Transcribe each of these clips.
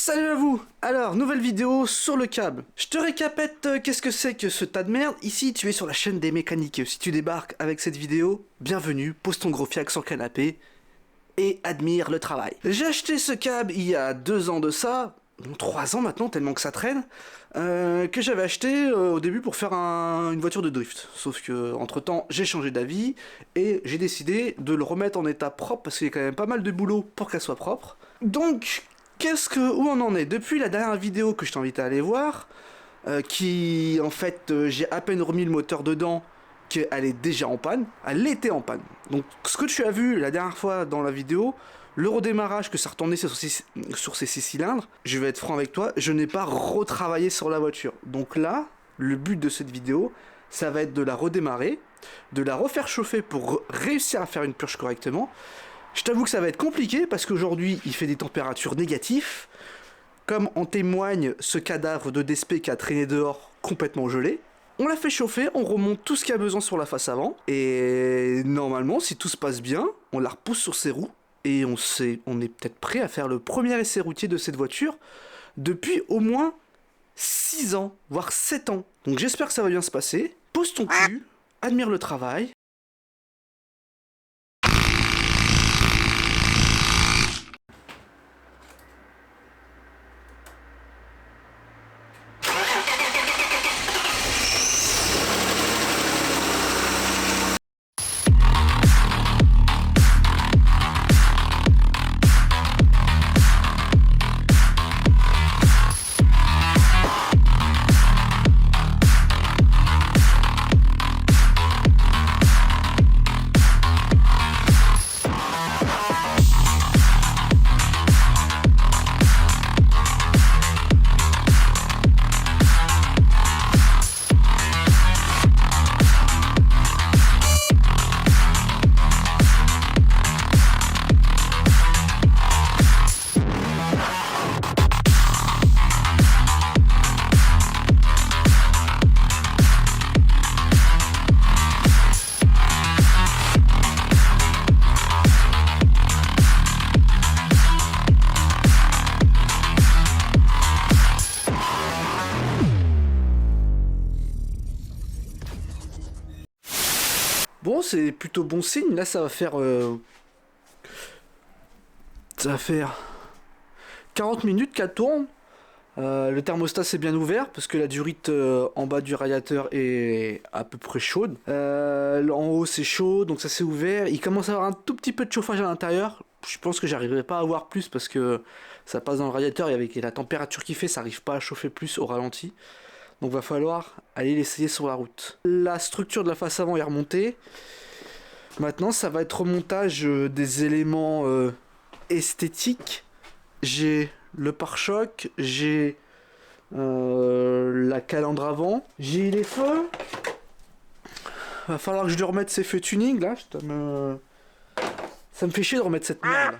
Salut à vous. Alors, nouvelle vidéo sur le câble. Je te récapète qu'est-ce que c'est que ce tas de merde. Ici, tu es sur la chaîne des mécaniques. Si tu débarques avec cette vidéo, bienvenue, pose ton gros fiac sur le canapé et admire le travail. J'ai acheté ce câble il y a 2 ans de ça, 3 ans maintenant, tellement que ça traîne, que j'avais acheté au début pour faire une voiture de drift. Sauf que, entre temps, j'ai changé d'avis et j'ai décidé de le remettre en état propre parce qu'il y a quand même pas mal de boulot pour qu'elle soit propre. Donc, où on en est? Depuis la dernière vidéo que je t'invite à aller voir, qui en fait j'ai à peine remis le moteur dedans, qu'elle est déjà en panne, elle était en panne. Donc ce que tu as vu la dernière fois dans la vidéo, le redémarrage que ça retournait sur ces 6 cylindres, je vais être franc avec toi, je n'ai pas retravaillé sur la voiture. Donc là, le but de cette vidéo, ça va être de la redémarrer, de la refaire chauffer pour réussir à faire une purge correctement. Je t'avoue que ça va être compliqué parce qu'aujourd'hui il fait des températures négatives, comme en témoigne ce cadavre de DSP qui a traîné dehors complètement gelé. On la fait chauffer, on remonte tout ce qu'il y a besoin sur la face avant, et normalement si tout se passe bien, on la repousse sur ses roues, et on est peut-être prêt à faire le premier essai routier de cette voiture depuis au moins 6 ans, voire 7 ans. Donc j'espère que ça va bien se passer. Pose ton cul, admire le travail. Bon, c'est plutôt bon signe. Là, ça va faire 40 minutes qu'elle tourne. Le thermostat s'est bien ouvert parce que la durite en bas du radiateur est à peu près chaude. En haut, c'est chaud, donc ça s'est ouvert. Il commence à avoir un tout petit peu de chauffage à l'intérieur. Je pense que j'arriverai pas à avoir plus parce que ça passe dans le radiateur et avec la température qu'il fait, ça arrive pas à chauffer plus au ralenti. Donc va falloir aller l'essayer sur la route. La structure de la face avant est remontée. Maintenant ça va être remontage des éléments esthétiques. J'ai le pare-choc, j'ai la calandre avant, j'ai les feux. Va falloir que je lui remette ses feux tuning là. Ça me fait chier de remettre cette merde là.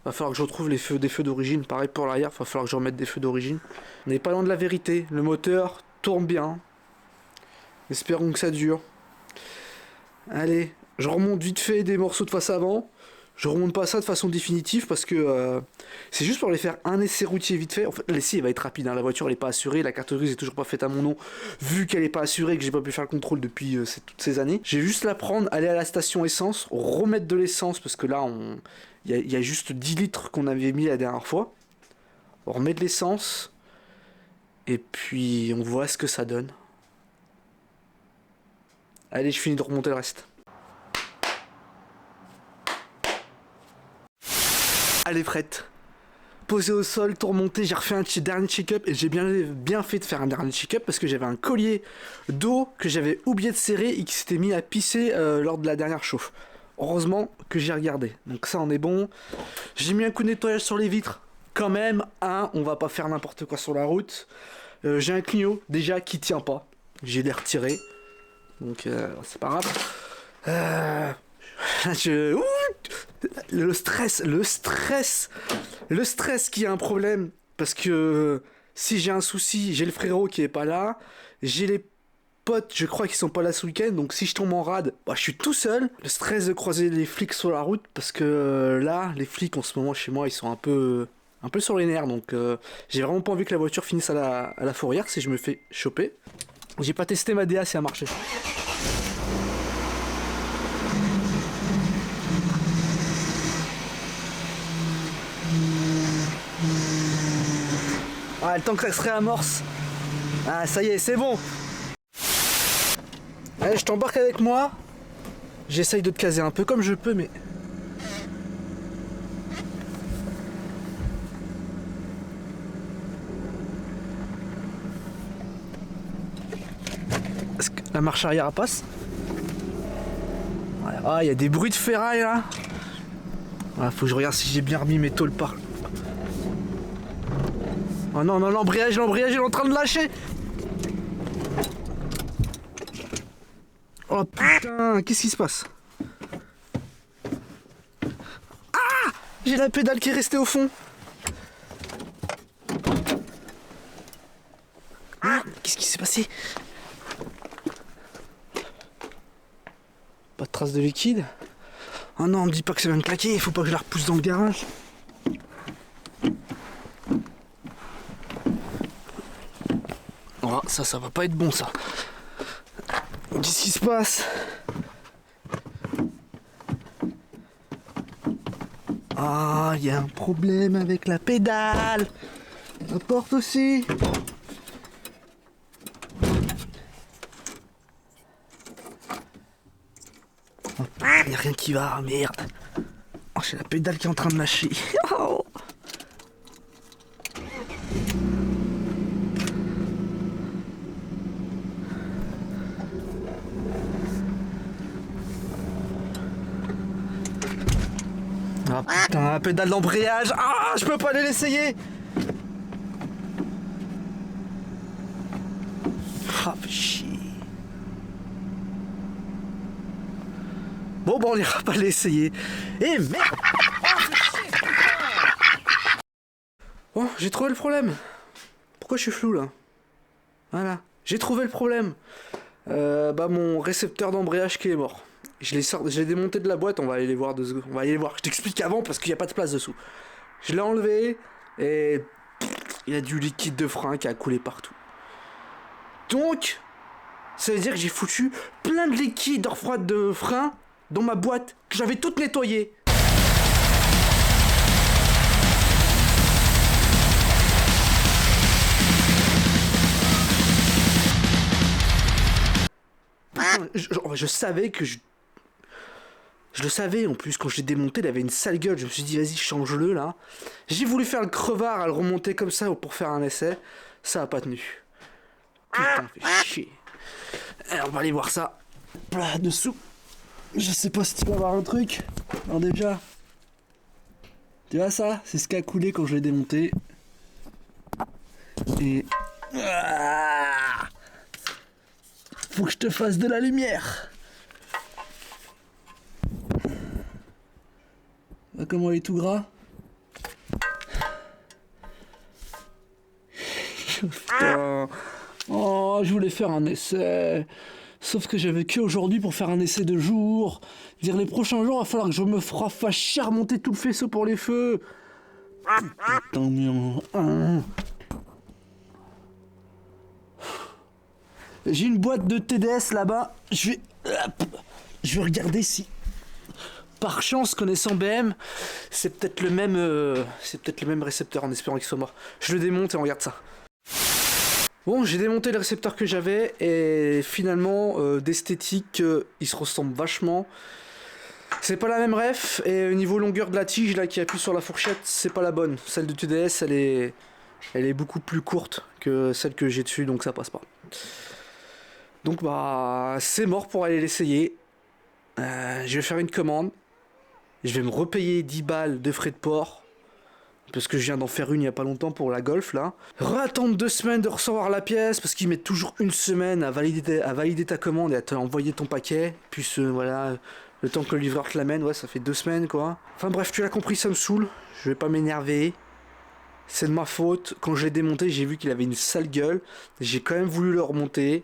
Va falloir que je retrouve des feux d'origine. Pareil pour l'arrière, va falloir que je remette des feux d'origine. On n'est pas loin de la vérité. Le moteur tourne bien. Espérons que ça dure. Allez, je remonte vite fait des morceaux de face avant. Je remonte pas ça de façon définitive parce que c'est juste pour les faire un essai routier vite fait. En fait, l'essai il va être rapide. Hein. La voiture elle est pas assurée. La carte grise est toujours pas faite à mon nom. Vu qu'elle est pas assurée et que j'ai pas pu faire le contrôle depuis toutes ces années. J'ai juste la prendre, aller à la station essence, remettre de l'essence parce que là il y a juste 10 litres qu'on avait mis la dernière fois. On remet de l'essence. Et puis on voit ce que ça donne. Allez, je finis de remonter le reste. Elle est prête. Posée au sol, tout remonté, j'ai refait un dernier check-up et j'ai bien fait de faire un dernier check-up parce que j'avais un collier d'eau que j'avais oublié de serrer et qui s'était mis à pisser lors de la dernière chauffe. Heureusement que j'ai regardé. Donc ça on est bon. J'ai mis un coup de nettoyage sur les vitres. Quand même, on va pas faire n'importe quoi sur la route. J'ai un Clio déjà qui tient pas. J'ai les retiré. Donc c'est pas grave. Le stress qui a un problème. Parce que si j'ai un souci, j'ai le frérot qui est pas là. J'ai les potes, je crois qu'ils sont pas là ce week-end, donc si je tombe en rade, bah, je suis tout seul. Le stress de croiser les flics sur la route, parce que là, les flics en ce moment chez moi, ils sont un peu un peu sur les nerfs, donc j'ai vraiment pas envie que la voiture finisse à la fourrière si je me fais choper. J'ai pas testé ma DA si elle a marché. Ah, le temps que ça se réamorce. Ah, ça y est, c'est bon. Allez, je t'embarque avec moi. J'essaye de te caser un peu comme je peux, mais... Est-ce que la marche arrière passe? Ah, il y a des bruits de ferraille là. Ah, faut que je regarde si j'ai bien remis mes tôles par... Oh non, non, l'embrayage, il est en train de lâcher. Oh putain, qu'est-ce qui se passe? Ah! J'ai la pédale qui est restée au fond. Ah, qu'est-ce qui s'est passé? Pas de traces de liquide. Oh non, on me dit pas que ça vient de claquer, il faut pas que je la repousse dans le garage. Oh, ça va pas être bon ça. Qu'est-ce qui se passe? Ah, il y a un problème avec la pédale. La porte aussi. Oh, il n'y a rien qui va, merde. Oh, j'ai la pédale qui est en train de lâcher. Oh. Ah putain, la pédale d'embrayage. Ah, je peux pas aller l'essayer. Ah, chier. Bon, on ira pas l'essayer. Et merde. Bon, j'ai trouvé le problème. Pourquoi je suis flou là? Voilà, j'ai trouvé le problème. Mon récepteur d'embrayage qui est mort. Je l'ai démonté de la boîte, on va aller les voir 2 secondes. On va aller les voir. Je t'explique avant parce qu'il n'y a pas de place dessous. Je l'ai enlevé et il y a du liquide de frein qui a coulé partout. Donc, ça veut dire que j'ai foutu plein de liquide de frein dans ma boîte que j'avais toute nettoyée. Je savais que je le savais en plus, quand je l'ai démonté, il avait une sale gueule. Je me suis dit, vas-y, change-le là. J'ai voulu faire le crevard à le remonter comme ça pour faire un essai. Ça a pas tenu. Putain, fait chier. Alors, on va aller voir ça. Là, dessous. Je sais pas si tu vas avoir un truc. Alors, déjà. Tu vois ça? C'est ce qui a coulé quand je l'ai démonté. Et. Faut que je te fasse de la lumière. Comment il est tout gras. Putain. Oh, je voulais faire un essai. Sauf que j'avais que aujourd'hui pour faire un essai de jour. Dire les prochains jours, il va falloir que je me fasse chier à remonter tout le faisceau pour les feux. Putain, merde. J'ai une boîte de TDS là-bas. Je vais regarder si... Par chance, connaissant BM, c'est peut-être le même récepteur en espérant qu'il soit mort. Je le démonte et on regarde ça. Bon, j'ai démonté le récepteur que j'avais et finalement, d'esthétique, il se ressemble vachement. C'est pas la même ref et au niveau longueur de la tige là qui appuie sur la fourchette, c'est pas la bonne. Celle de TDS, elle est beaucoup plus courte que celle que j'ai dessus, donc ça passe pas. Donc c'est mort pour aller l'essayer. Je vais faire une commande. Je vais me repayer 10 balles de frais de port. Parce que je viens d'en faire une il y a pas longtemps pour la Golf là. Attendre 2 semaines de recevoir la pièce parce qu'ils mettent toujours une semaine à valider ta commande et à t'envoyer ton paquet. Puis voilà, le temps que le livreur te l'amène, ouais, ça fait 2 semaines quoi. Enfin bref, tu l'as compris, ça me saoule. Je vais pas m'énerver. C'est de ma faute. Quand je l'ai démonté, j'ai vu qu'il avait une sale gueule. J'ai quand même voulu le remonter.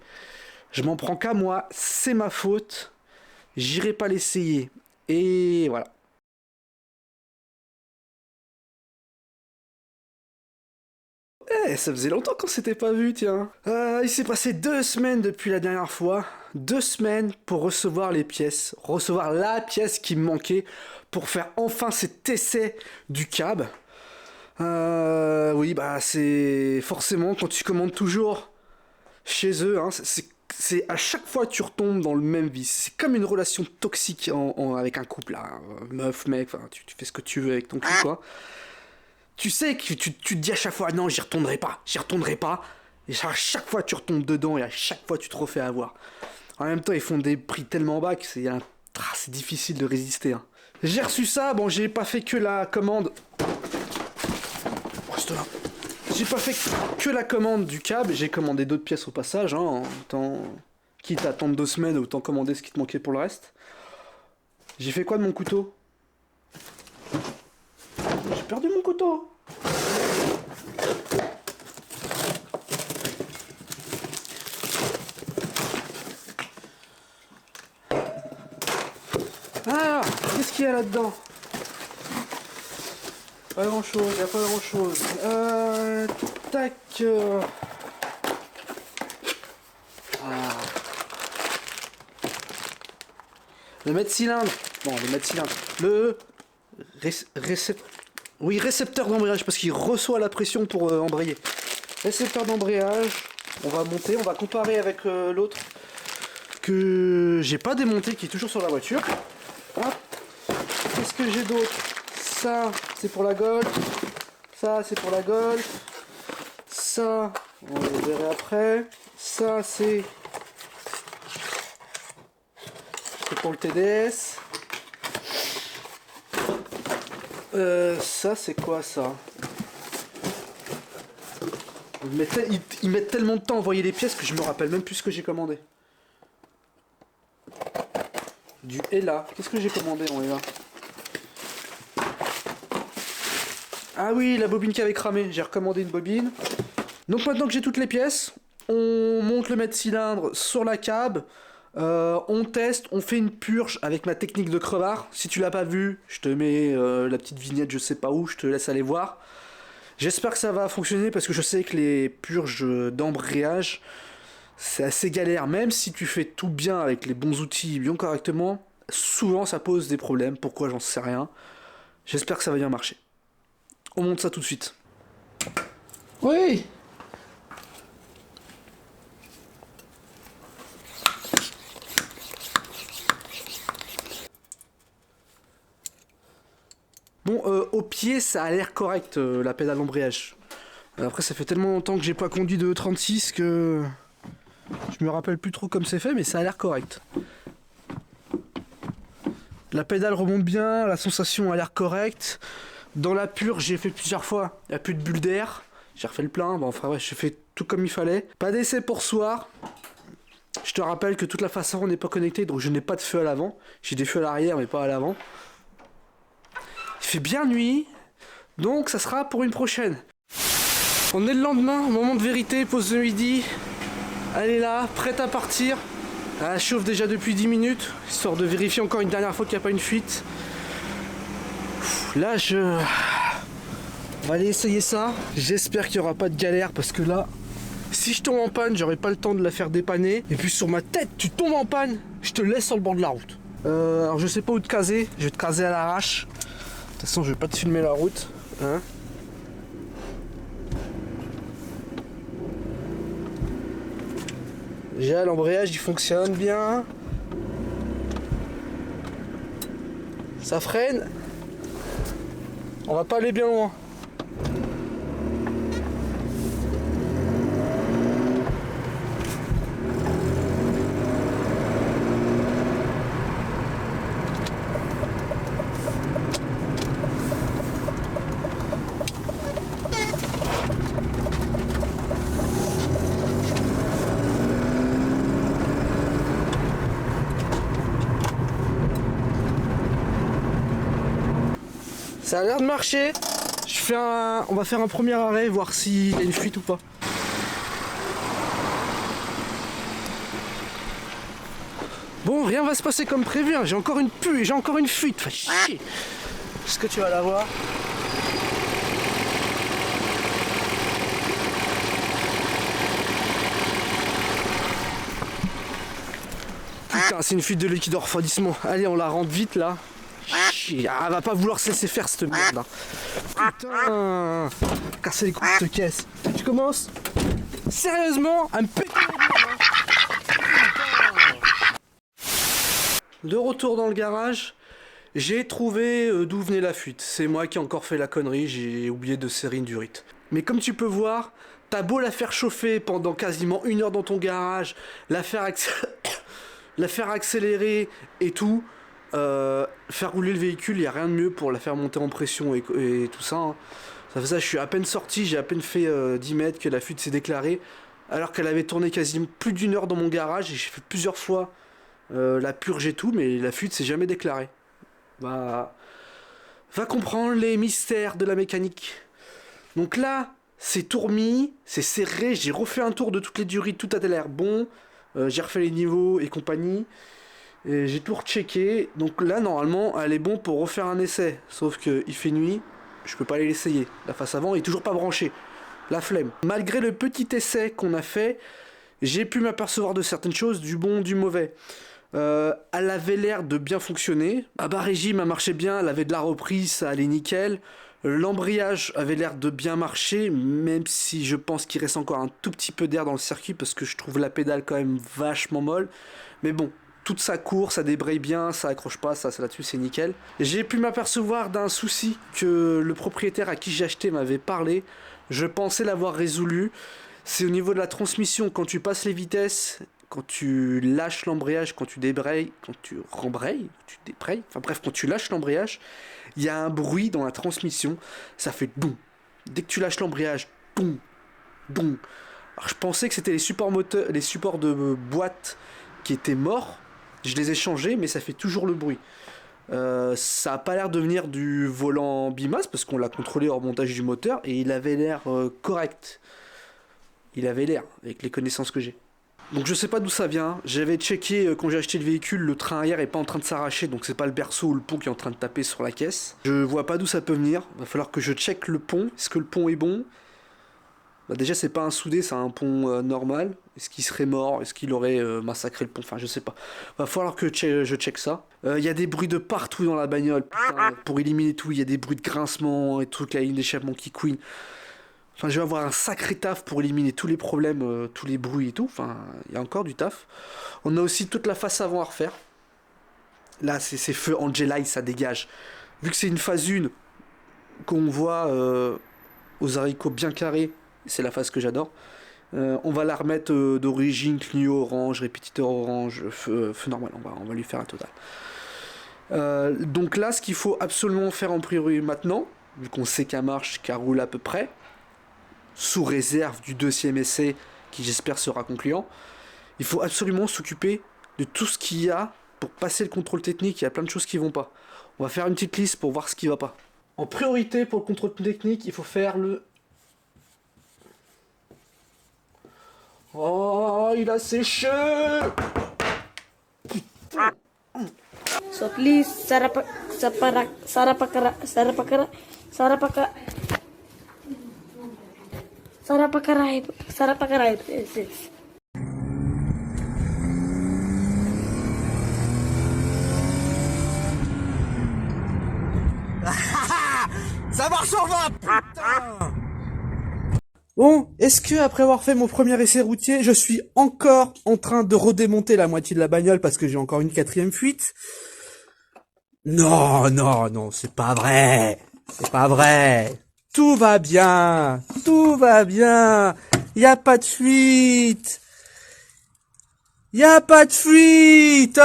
Je m'en prends qu'à moi, c'est ma faute. J'irai pas l'essayer. Et voilà. Eh, ça faisait longtemps qu'on s'était pas vu, tiens. Il s'est passé 2 semaines depuis la dernière fois. 2 semaines pour recevoir les pièces. Recevoir la pièce qui me manquait pour faire enfin cet essai du cab. Oui, bah c'est forcément quand tu commandes toujours chez eux, hein, c'est à chaque fois tu retombes dans le même vice. C'est comme une relation toxique avec un couple, là. Meuf, mec, enfin, tu fais ce que tu veux avec ton cul, quoi. Tu sais que tu te dis à chaque fois, non, j'y retournerai pas, j'y retournerai pas. Et à chaque fois, tu retombes dedans et à chaque fois, tu te refais avoir. En même temps, ils font des prix tellement bas que c'est difficile de résister, hein. J'ai reçu ça, bon, j'ai pas fait que la commande. Reste là. J'ai pas fait que la commande du câble, j'ai commandé d'autres pièces au passage, hein, quitte à attendre 2 semaines, autant commander ce qui te manquait pour le reste. J'ai fait quoi de mon couteau? J'ai perdu mon couteau. Ah, qu'est-ce qu'il y a là-dedans? Pas grand chose, y a pas grand chose. Tac. Ah. Le mètre cylindre. Bon, le mètre cylindre. Le récepteur d'embrayage parce qu'il reçoit la pression pour embrayer. Récepteur d'embrayage. On va monter, on va comparer avec l'autre que j'ai pas démonté, qui est toujours sur la voiture. Hop. Qu'est-ce que j'ai d'autre? Ça, c'est pour la Golf. Ça, c'est pour la Golf. Ça, on le verra après. Ça, c'est pour le TDS. Ça, c'est quoi ça? Ils mettent tellement de temps à envoyer les pièces que je me rappelle même plus ce que j'ai commandé. Du Ella. Qu'est-ce que j'ai commandé en Ella? Ah oui, la bobine qui avait cramé. J'ai recommandé une bobine. Donc maintenant que j'ai toutes les pièces, on monte le mètre cylindre sur la cab. On teste, on fait une purge avec ma technique de crevard. Si tu l'as pas vu, je te mets la petite vignette, je sais pas où, je te laisse aller voir. J'espère que ça va fonctionner parce que je sais que les purges d'embrayage, c'est assez galère. Même si tu fais tout bien avec les bons outils, bien correctement, souvent ça pose des problèmes. Pourquoi, j'en sais rien. J'espère que ça va bien marcher. On monte ça tout de suite. Oui. Bon, au pied, ça a l'air correct, la pédale d'embrayage. Après, ça fait tellement longtemps que j'ai pas conduit de 36 que je me rappelle plus trop comme c'est fait, mais ça a l'air correct. La pédale remonte bien, la sensation a l'air correcte. Dans la purge, j'ai fait plusieurs fois, il n'y a plus de bulles d'air. J'ai refait le plein, bon, enfin ouais, j'ai fait tout comme il fallait. Pas d'essai pour ce soir. Je te rappelle que toute la face avant n'est pas connectée, donc je n'ai pas de feu à l'avant. J'ai des feux à l'arrière, mais pas à l'avant. Il fait bien nuit, donc ça sera pour une prochaine. On est le lendemain, moment de vérité, pause de midi. Elle est là, prête à partir. Elle chauffe déjà depuis 10 minutes, histoire de vérifier encore une dernière fois qu'il n'y a pas une fuite. Là, on va aller essayer ça. J'espère qu'il n'y aura pas de galère parce que là, si je tombe en panne, j'aurai pas le temps de la faire dépanner. Et puis sur ma tête, tu tombes en panne, je te laisse sur le bord de la route. Alors je sais pas où te caser, je vais te caser à l'arrache. De toute façon, je vais pas te filmer la route, hein. Déjà, l'embrayage il fonctionne bien. Ça freine. On va pas aller bien loin. Ça a l'air de marcher. On va faire un premier arrêt, voir s'il y a une fuite ou pas. Bon, rien va se passer comme prévu, hein. J'ai encore une fuite. Enfin, chier. Est-ce que tu vas la voir? Putain, c'est une fuite de liquide de refroidissement. Allez, on la rentre vite là. Ah, elle va pas vouloir se laisser faire cette merde là. Putain, casser les couilles de cette caisse. Tu commences sérieusement à me péter les boules, hein. De retour dans le garage, j'ai trouvé d'où venait la fuite. C'est moi qui ai encore fait la connerie, j'ai oublié de serrer une durite. Mais comme tu peux voir, t'as beau la faire chauffer pendant quasiment 1 heure dans ton garage, la faire accélérer et tout, faire rouler le véhicule, il n'y a rien de mieux pour la faire monter en pression et tout ça, hein. Ça fait ça, je suis à peine sorti, j'ai à peine fait 10 mètres que la fuite s'est déclarée, alors qu'elle avait tourné quasiment plus d'1 heure dans mon garage et j'ai fait plusieurs fois la purge et tout, mais la fuite s'est jamais déclarée. Va comprendre les mystères de la mécanique. Donc là, c'est tout remis, c'est serré, j'ai refait un tour de toutes les durites, tout a l'air bon, j'ai refait les niveaux et compagnie, et j'ai tout rechecké, donc là normalement elle est bon pour refaire un essai, sauf qu'il fait nuit, je peux pas aller l'essayer, la face avant est toujours pas branchée, la flemme. Malgré le petit essai qu'on a fait, j'ai pu m'apercevoir de certaines choses, du bon, du mauvais. Elle avait l'air de bien fonctionner, à bas régime elle marchait bien, elle avait de la reprise, ça allait nickel. L'embrayage avait l'air de bien marcher, même si je pense qu'il reste encore un tout petit peu d'air dans le circuit, parce que je trouve la pédale quand même vachement molle. Mais bon, toute sa course, ça débraye bien, ça accroche pas, ça là-dessus c'est nickel. J'ai pu m'apercevoir d'un souci que le propriétaire à qui j'ai acheté m'avait parlé. Je pensais l'avoir résolu. C'est au niveau de la transmission, quand tu passes les vitesses, quand tu lâches l'embrayage, quand tu débrayes, quand tu rembrayes, tu débrayes, enfin bref, quand tu lâches l'embrayage, il y a un bruit dans la transmission, ça fait boum. Dès que tu lâches l'embrayage, boum, boum. Alors je pensais que c'était les supports moteurs, les supports de boîte qui étaient morts. Je les ai changés, mais ça fait toujours le bruit. Ça a pas l'air de venir du volant Bimas parce qu'on l'a contrôlé hors montage du moteur et il avait l'air correct. Il avait l'air avec les connaissances que j'ai. Donc je sais pas d'où ça vient, j'avais checké quand j'ai acheté le véhicule, le train arrière est pas en train de s'arracher, donc c'est pas le berceau ou le pont qui est en train de taper sur la caisse. Je vois pas d'où ça peut venir, va falloir que je check le pont, est-ce que le pont est bon? Bah déjà c'est pas un soudé, c'est un pont normal, est-ce qu'il serait mort, est-ce qu'il aurait massacré le pont, enfin je sais pas. Va falloir que je check ça. Il y a des bruits de partout dans la bagnole, putain, pour éliminer tout, il y a des bruits de grincement et tout, la ligne d'échappement qui couine. Enfin, je vais avoir un sacré taf pour éliminer tous les problèmes, tous les bruits et tout. Enfin, il y a encore du taf. On a aussi toute la face avant à refaire. Là, c'est feu Angelai, ça dégage. Vu que c'est une phase 1 qu'on voit aux haricots bien carrés, c'est la phase que j'adore. On va la remettre d'origine, clignot orange, répétiteur orange, feu normal. On va lui faire un total. Donc là, ce qu'il faut absolument faire en priorité maintenant, vu qu'on sait qu'elle marche, qu'elle roule à peu près, sous réserve du 2e essai qui j'espère sera concluant, il faut absolument s'occuper de tout ce qu'il y a pour passer le contrôle technique. Il y a plein de choses qui vont pas. On va faire une petite liste pour voir ce qui va pas. En priorité pour le contrôle technique, il faut faire le... Oh, il a séché. Putain. So please, Sarapakarai. Ça marche en 20, putain. Bon, est-ce que après avoir fait mon premier essai routier, je suis encore en train de redémonter la moitié de la bagnole parce que j'ai encore une 4e fuite? Non, c'est pas vrai. C'est pas vrai. Tout va bien. Tout va bien. Y a pas de fuite. Y a pas de fuite.